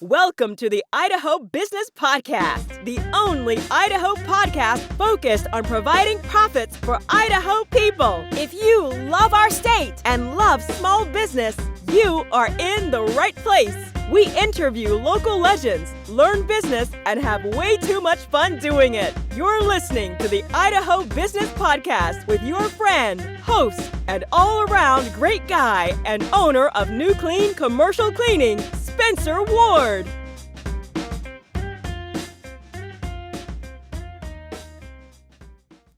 Welcome to the Idaho Business Podcast, the only Idaho podcast focused on providing profits for Idaho people. If you love our state and love small business, you are in the right place. We interview local legends, learn business, and have way too much fun doing it. You're listening to the Idaho Business Podcast with your friend, host, and all-around great guy and owner of New Clean Commercial Cleaning, Spencer Ward.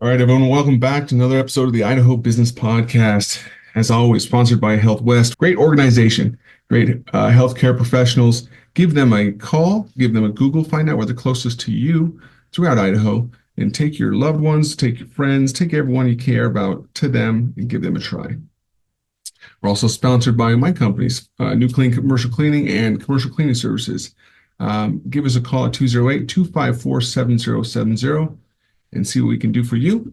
All right, everyone, welcome back to another episode of the Idaho Business Podcast. As always, sponsored by Health West. Great organization, great healthcare professionals. Give them a call, give them a Google, find out where they're closest to you throughout Idaho, and take your loved ones, take your friends, take everyone you care about to them and give them a try. We're also sponsored by my companies, New Clean Commercial Cleaning and Commercial Cleaning Services. Give us a call at 208-254-7070 and see what we can do for you.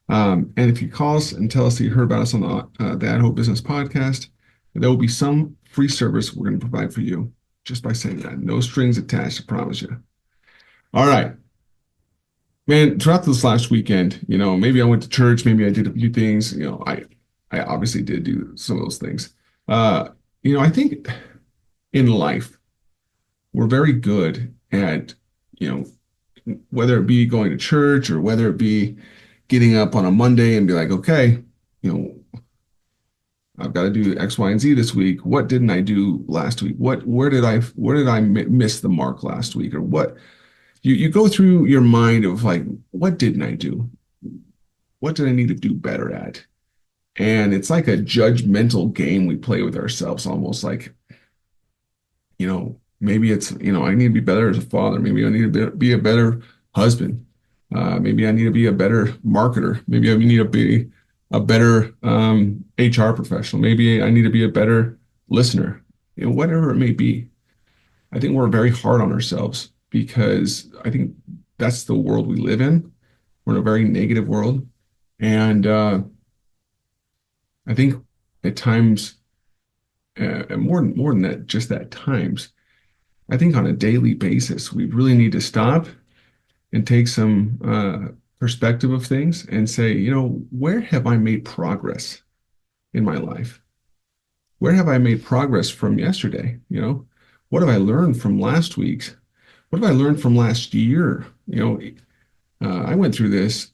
And if you call us and tell us that you heard about us on the Idaho Business Podcast, there will be some free service we're going to provide for you just by saying that. No strings attached, I promise you. All right. Man, throughout this last weekend, maybe I went to church, maybe I did a few things. I obviously did do some of those things. I think in life, we're very good at, whether it be going to church or whether it be getting up on a Monday and be like, okay, I've got to do X, Y, and Z this week. What didn't I do last week? Where did I miss the mark last week? Or what? You go through your mind of like, what didn't I do? What did I need to do better at? And it's like a judgmental game we play with ourselves, almost like, maybe it's, I need to be better as a father. Maybe I need to be a better husband. Maybe I need to be a better marketer. Maybe I need to be a better HR professional. Maybe I need to be a better listener. Whatever it may be. I think we're very hard on ourselves because I think that's the world we live in. We're in a very negative world. And I think at times, and more than that, just at times, I think on a daily basis, we really need to stop and take some perspective of things and say, where have I made progress in my life? Where have I made progress from yesterday? What have I learned from last week? What have I learned from last year? I went through this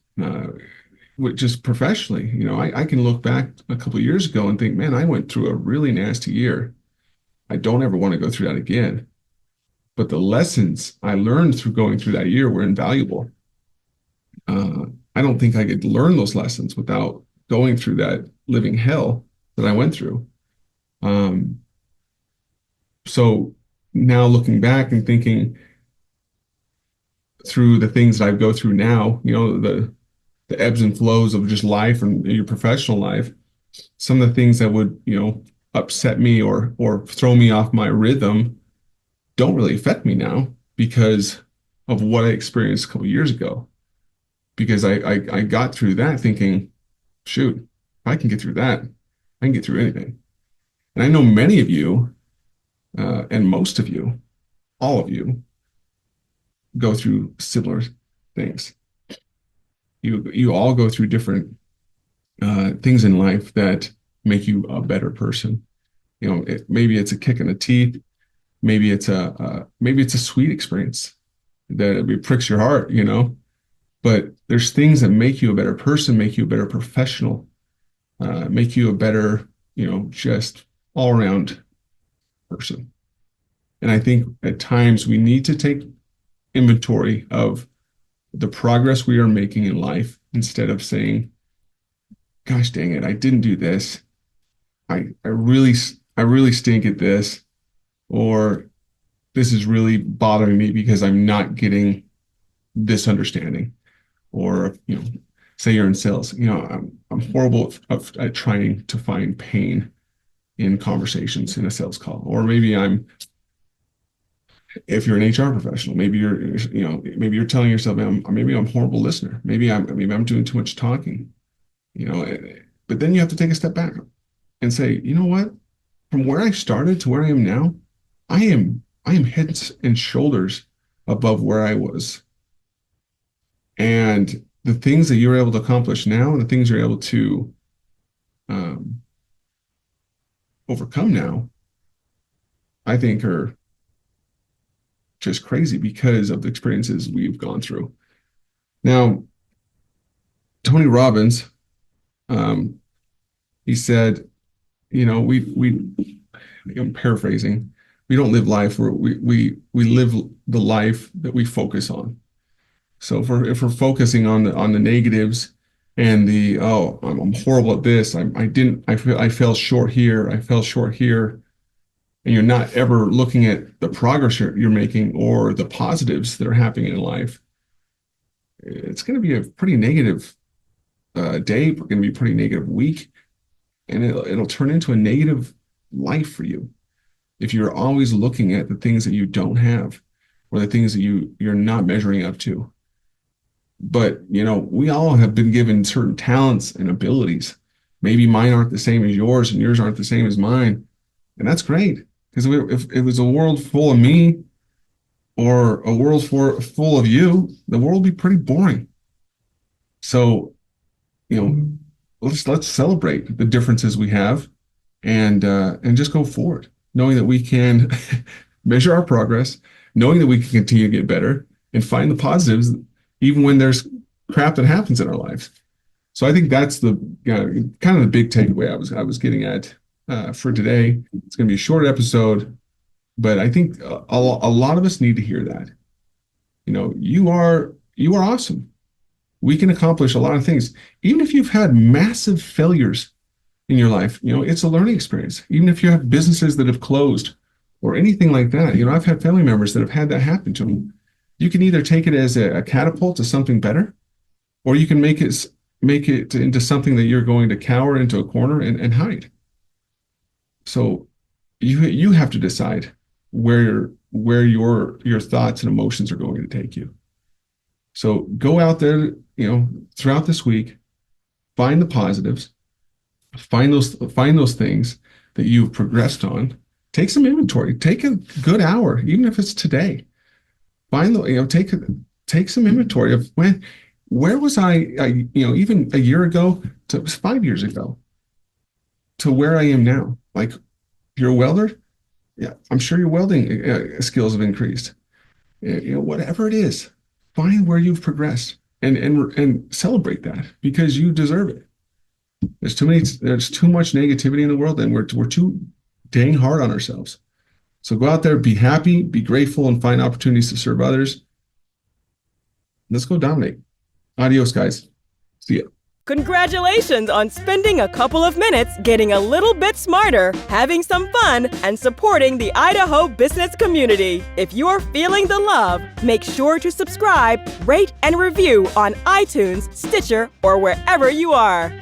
just professionally. I can look back a couple of years ago and think, man, I went through a really nasty year. I don't ever want to go through that again. But the lessons I learned through going through that year were invaluable. I don't think I could learn those lessons without going through that living hell that I went through. So now looking back and thinking through the things that I go through now, the ebbs and flows of just life and your professional life, some of the things that would, upset me or throw me off my rhythm don't really affect me now because of what I experienced a couple of years ago. Because I got through that thinking, shoot, if I can get through that, I can get through anything. And I know many of you, and most of you, all of you, go through similar things. You all go through different things in life that make you a better person. Maybe it's a kick in the teeth. Maybe it's a sweet experience that it pricks your heart, But there's things that make you a better person, make you a better professional, make you a better, just all around person. And I think at times we need to take inventory of the progress we are making in life instead of saying, gosh dang it, I didn't do this. I really stink at this, or this is really bothering me because I'm not getting this understanding. Or, say you're in sales, I'm horrible at trying to find pain in conversations in a sales call. Or maybe if you're an HR professional, maybe you're telling yourself, maybe I'm a horrible listener. Maybe I'm doing too much talking, but then you have to take a step back and say, you know what? From where I started to where I am now, I am I am head and shoulders above where I was. And the things that you're able to accomplish now and the things you're able to overcome now, I think are just crazy because of the experiences we've gone through. Now, Tony Robbins, he said, I'm paraphrasing, we don't live life where we live the life that we focus on. So if we're focusing on the negatives and I'm horrible at this, I fell short here, and you're not ever looking at the progress you're making or the positives that are happening in life, it's going to be a pretty negative day, going to be a pretty negative week, and it'll turn into a negative life for you if you're always looking at the things that you don't have or the things that you're not measuring up to. But, we all have been given certain talents and abilities. Maybe mine aren't the same as yours and yours aren't the same as mine. And that's great. Because if it was a world full of me or a world full of you, the world would be pretty boring. So, let's celebrate the differences we have and just go forward, knowing that we can measure our progress, knowing that we can continue to get better and find the positives even when there's crap that happens in our lives. So I think that's the kind of the big takeaway I was getting at for today. It's going to be a short episode, but I think a lot of us need to hear that. You are awesome. We can accomplish a lot of things. Even if you've had massive failures in your life, it's a learning experience. Even if you have businesses that have closed or anything like that, I've had family members that have had that happen to them. You can either take it as a catapult to something better, or you can make it into something that you're going to cower into a corner and hide. So you have to decide where your thoughts and emotions are going to take you. So go out there, throughout this week, find the positives, find those things that you've progressed on. Take some inventory. Take a good hour, even if it's today. Take some inventory of where was I even a year ago to 5 years ago to where I am now. Like, you're a welder, yeah, I'm sure your welding skills have increased. Whatever it is, find where you've progressed and celebrate that because you deserve it. There's too much negativity in the world, and we're too dang hard on ourselves. So go out there, be happy, be grateful, and find opportunities to serve others. Let's go dominate. Adios, guys. See ya. Congratulations on spending a couple of minutes getting a little bit smarter, having some fun, and supporting the Idaho business community. If you're feeling the love, make sure to subscribe, rate, and review on iTunes, Stitcher, or wherever you are.